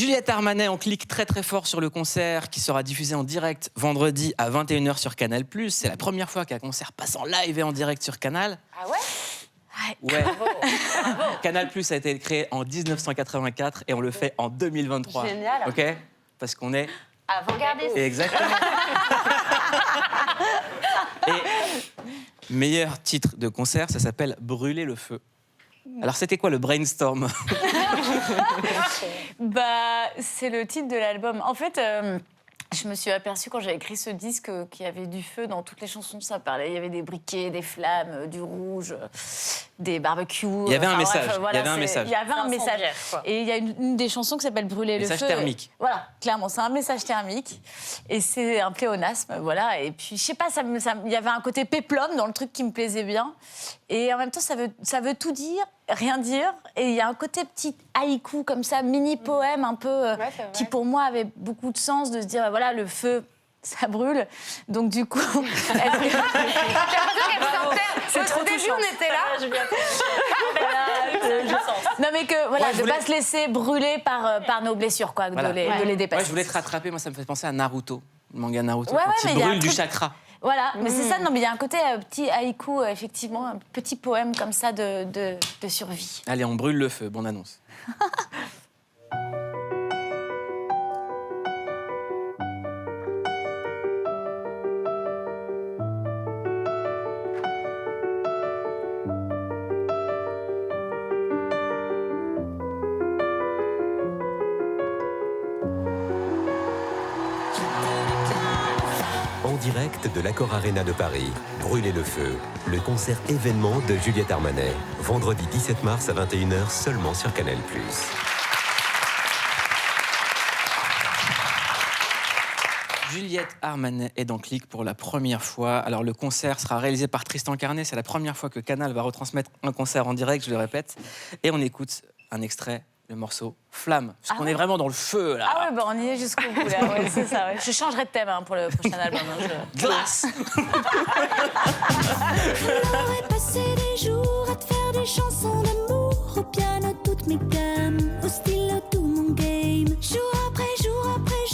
Juliette Armanet, on clique très très fort sur le concert qui sera diffusé en direct vendredi à 21h sur Canal+. C'est la première fois qu'un concert passe en live et en direct sur Canal. Ah ouais? Ouais. Bravo. Canal+ a été créé en 1984 et on le fait en 2023. Génial. Ok? Parce qu'on est... Avant-gardiste. Exactement. Et meilleur titre de concert, ça s'appelle Brûler le feu. Alors, c'était quoi le brainstorm? C'est le titre de l'album. En fait, je me suis aperçue quand j'ai écrit ce disque qu'il y avait du feu dans toutes les chansons. Ça parlait, il y avait des briquets, des flammes, du rouge, des barbecues. Il y avait un message. Bref, voilà, il y avait un message. Il y avait un message. Et il y a une des chansons qui s'appelle Brûler le feu. Message thermique. Voilà, clairement, c'est un message thermique. Et c'est un pléonasme, voilà. Et puis, je sais pas, il y avait un côté péplum dans le truc qui me plaisait bien. Et en même temps, ça veut tout dire, rien dire. Et il y a un côté petit haïku comme ça, mini-poème un peu, qui pour moi avait beaucoup de sens, de se dire, voilà, le feu, ça brûle. Donc du coup... C'est trop début, on était là. Non mais que, voilà, de ne pas se laisser brûler par nos blessures, quoi, Voilà. de les dépasser. Moi, je voulais te rattraper, moi ça me fait penser à Naruto, le manga Naruto, Ouais, quand mais il il y a brûle un du truc- chakra. Voilà, mais c'est ça, non mais il y a un côté petit haïku, effectivement, un petit poème comme ça de survie. Allez, on brûle le feu, bonne annonce. En direct de l'Accor Arena de Paris, Brûler le feu, le concert événement de Juliette Armanet. Vendredi 17 mars à 21h seulement sur Canal+. Juliette Armanet est dans Click pour la première fois. Alors le concert sera réalisé par Tristan Carnet. C'est la première fois que Canal va retransmettre un concert en direct, je le répète. Et on écoute un extrait, le morceau Flamme. Parce qu'on est vraiment dans le feu, là. Ah ouais, on y est jusqu'au bout, là. Ouais, c'est ça, ouais. Je changerai de thème pour le prochain album. Glace. J'aurais passé des jours à te faire des chansons d'amour. Au piano, toutes mes gammes. Au stylo, tout mon game. Jour après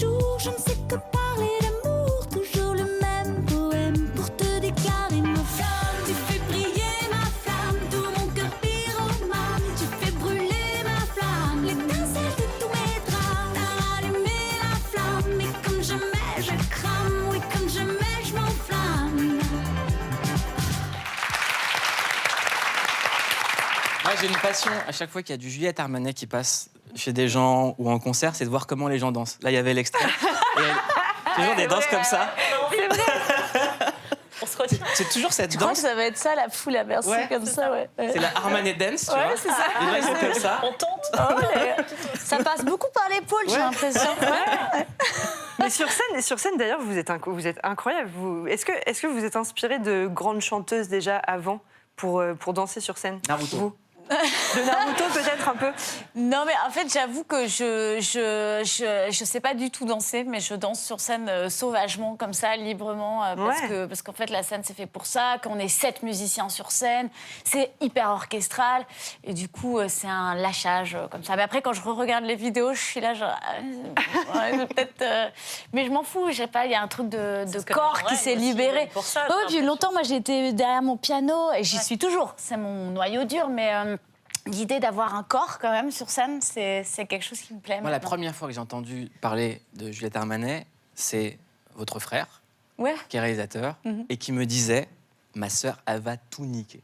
jour, je ne sais que parler d'amour. Toujours le même poème pour te déclarer ma flamme. Tu fais briller ma flamme, tout mon cœur pyromane. Tu fais brûler ma flamme, l'étincelle de tous mes drames. T'as allumé la flamme, et comme jamais je crame. Oui, comme jamais je m'enflamme. Moi, j'ai une passion, à chaque fois qu'il y a du Juliette Armanet qui passe chez des gens ou en concert, c'est de voir comment les gens dansent. Là, il y avait l'extrait. Et toujours des danses comme ça. On se retient. C'est toujours cette Je crois que danse. ça va être ça, la foule à Bercy, Ouais, comme ça, ouais. C'est la Armanet Dance, tu Ouais, vois. c'est ça. Les gens, ils sont comme ça. On tente. Ça passe beaucoup par l'épaule, j'ai l'impression. Mais sur scène d'ailleurs, vous êtes incroyable. Est-ce que vous êtes inspiré de grandes chanteuses déjà avant pour danser sur scène? Naruto. Vous de Naruto peut-être un peu? Non, mais en fait, j'avoue que je sais pas du tout danser, mais je danse sur scène sauvagement, comme ça, librement, parce qu'en fait, la scène, c'est fait pour ça, qu'on est 7 musiciens sur scène, c'est hyper orchestral, et du coup, c'est un lâchage comme ça. Mais après, quand je regarde les vidéos, je suis là, genre, peut-être... mais je m'en fous, je sais pas, il y a un truc de corps qui s'est libéré. Pour ça, Oui, puis longtemps, moi, j'ai été derrière mon piano, et j'y suis toujours, c'est mon noyau dur, mais... l'idée d'avoir un corps, quand même, sur scène, c'est quelque chose qui me plaît. Moi, la maintenant. première fois que j'ai entendu parler de Juliette Armanet, c'est votre frère, Ouais. qui est réalisateur, et qui me disait « Ma sœur, elle va tout niquer. »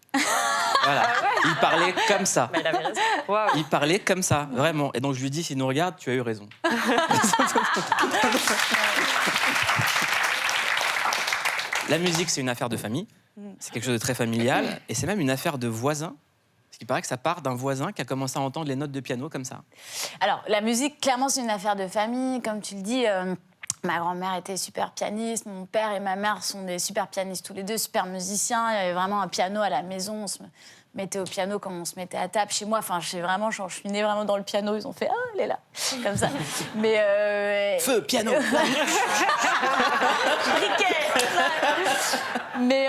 Voilà. Il parlait comme ça. Mais il avait raison. Waouh. Il parlait comme ça, vraiment. Et donc, je lui dis « S'il nous regarde, tu as eu raison. » La musique, c'est une affaire de famille. C'est quelque chose de très familial. Et c'est même une affaire de voisins. Parce qu'il paraît que ça part d'un voisin qui a commencé à entendre les notes de piano comme ça. Alors, la musique, clairement, c'est une affaire de famille. Comme tu le dis, ma grand-mère était super pianiste. Mon père et ma mère sont des super pianistes tous les deux, super musiciens. Il y avait vraiment un piano à la maison. On se mettaient au piano comme on se mettait à table chez moi. Enfin, je suis née vraiment dans le piano. Ils ont fait « Ah, elle est là !» comme ça. Mais... Feu, piano. Mais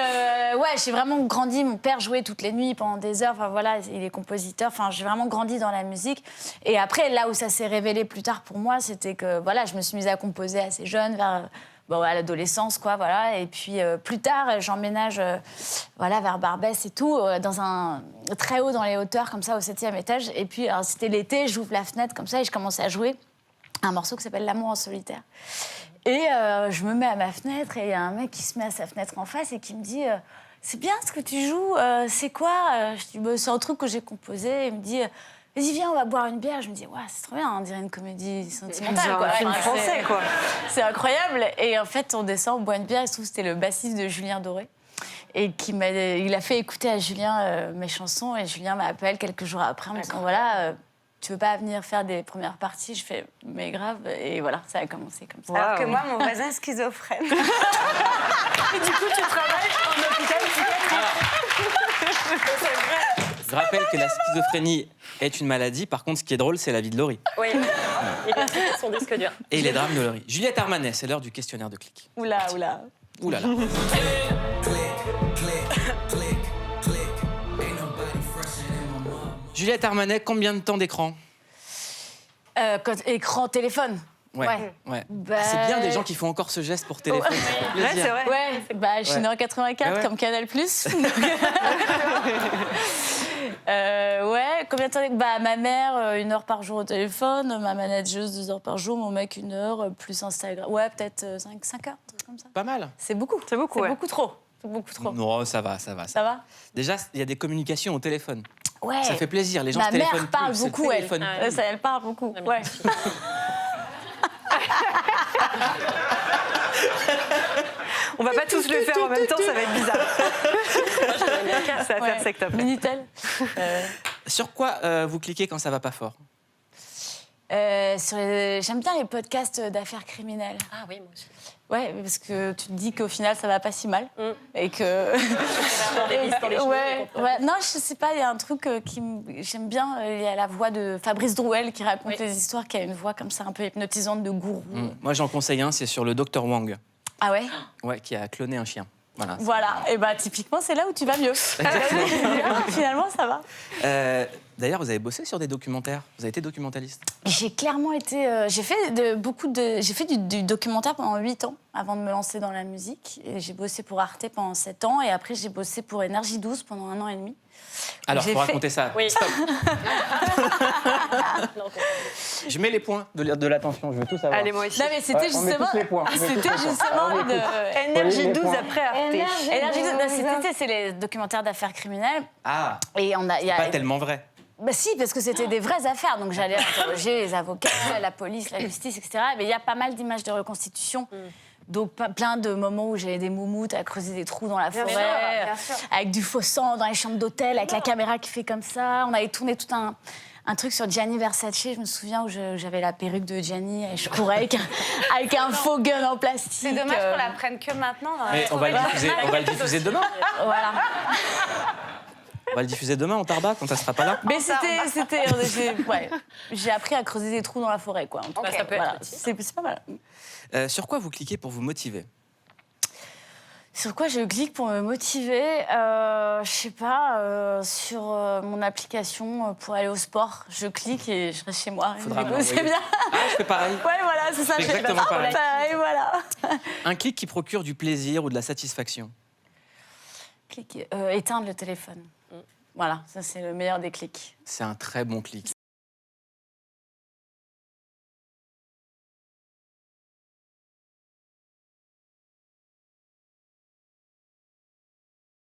ouais, j'ai vraiment grandi. Mon père jouait toutes les nuits pendant des heures. Enfin voilà, il est compositeur. Enfin, j'ai vraiment grandi dans la musique. Et après, là où ça s'est révélé plus tard pour moi, c'était que voilà, je me suis mise à composer assez jeune, vers à l'adolescence, quoi, voilà. Et puis plus tard, j'emménage vers Barbès et tout, très haut dans les hauteurs, comme ça, au 7e étage. Et puis, alors, c'était l'été, j'ouvre la fenêtre comme ça et je commençais à jouer un morceau qui s'appelle L'amour en solitaire. Et je me mets à ma fenêtre et il y a un mec qui se met à sa fenêtre en face et qui me dit c'est bien ce que tu joues, c'est quoi Je dis c'est un truc que j'ai composé. Il me dit vas-y, viens, on va boire une bière. Je me dis ouais, c'est trop bien, on dirait une comédie sentimentale. Un film français, quoi. C'est incroyable. Et en fait, on descend, on boit une bière. Il se trouve que c'était le bassiste de Julien Doré. Et il a fait écouter à Julien mes chansons. Et Julien m'appelle quelques jours après en me disant voilà. Tu veux pas venir faire des premières parties? Je fais, mais grave. Et voilà, ça a commencé comme ça. Wow. Alors que moi, mon voisin est schizophrène. Et du coup, tu travailles en hôpital psychiatrique. C'est vrai. Je rappelle que la schizophrénie est une maladie. Par contre, ce qui est drôle, c'est la vie de Laurie. Oui, il a fait son disque dur. Et les drames de Laurie. Juliette Armanet, c'est l'heure du questionnaire de clic. Oula. Ouh là là. Juliette Armanet, combien de temps d'écran? Écran, téléphone. Ouais. Bah... Ah, c'est bien des gens qui font encore ce geste pour téléphone. Ça fait plaisir. Ouais, c'est vrai. Ouais, je suis née en 84 Ouais. comme Canal+. Combien de temps? Ma mère, 1 heure par jour au téléphone, ma manageuse 2 heures par jour, mon mec 1 heure, plus Instagram. Ouais, peut-être 5 heures, comme ça. Pas mal. C'est beaucoup. C'est beaucoup, ouais. beaucoup trop. C'est beaucoup trop. Non, ça va. Ça va? Déjà, il y a des communications au téléphone. Ouais. Ça fait plaisir. Les gens Ma se téléphonent mère parle plus, beaucoup, se elle. téléphonent plus. Elle parle beaucoup. Ouais. On va pas tous le faire en même temps, ça va être bizarre. Ça va faire secte. Minitel. Sur quoi vous cliquez quand ça va pas fort? J'aime bien les podcasts d'affaires criminelles. Ah oui, moi aussi. Ouais, parce que tu te dis qu'au final, ça va pas si mal. Et que... ouais. Non, je sais pas, il y a un truc j'aime bien. Il y a la voix de Fabrice Drouel qui raconte les histoires, qui a une voix comme ça, un peu hypnotisante de gourou. Moi, j'en conseille un, c'est sur le Dr Wang. Ah ouais? Ouais, qui a cloné un chien. Voilà. Et typiquement, c'est là où tu vas mieux. Finalement, ça va. D'ailleurs, vous avez bossé sur des documentaires. Vous avez été documentaliste. J'ai clairement été... j'ai fait du documentaire pendant 8 ans avant de me lancer dans la musique. Et j'ai bossé pour Arte pendant 7 ans. Et après, j'ai bossé pour Énergie 12 pendant 1 an et demi. Alors, il faut raconter ça. Oui. Stop. Je mets les points de l'attention. Je veux tout savoir. Allez, moi aussi. Non, mais c'était justement... Énergie 12 après Arte. Énergie 12, c'est les documentaires d'affaires criminelles. Ah, Et il y a... pas tellement vrai. Bah si, parce que c'était des vraies affaires. Donc j'allais interroger les avocats, la police, la justice, etc. Mais il y a pas mal d'images de reconstitution. Donc plein de moments où j'avais des moumoutes à creuser des trous dans la forêt, bien sûr. avec du faux sang dans les chambres d'hôtel, avec la caméra qui fait comme ça. On avait tourné tout un truc sur Gianni Versace, je me souviens, où j'avais la perruque de Gianni et je courais avec un faux gun en plastique. C'est dommage qu'on la prenne que maintenant. Mais on va le diffuser demain. Voilà. On va le diffuser demain en Tarba quand ça sera pas là. Mais j'ai appris à creuser des trous dans la forêt, quoi. En tout cas, ça peut être c'est pas mal. Sur quoi vous cliquez pour vous motiver? Sur quoi je clique pour me motiver? Je sais pas, sur mon application pour aller au sport. Je clique et je reste chez moi. Faudra me C'est l'envoyer. bien. Ah, je fais pareil. Ouais, voilà, c'est ça. C'est exactement pareil. Et voilà. Un clic qui procure du plaisir ou de la satisfaction. Éteindre le téléphone. Voilà, ça c'est le meilleur des clics. C'est un très bon clic.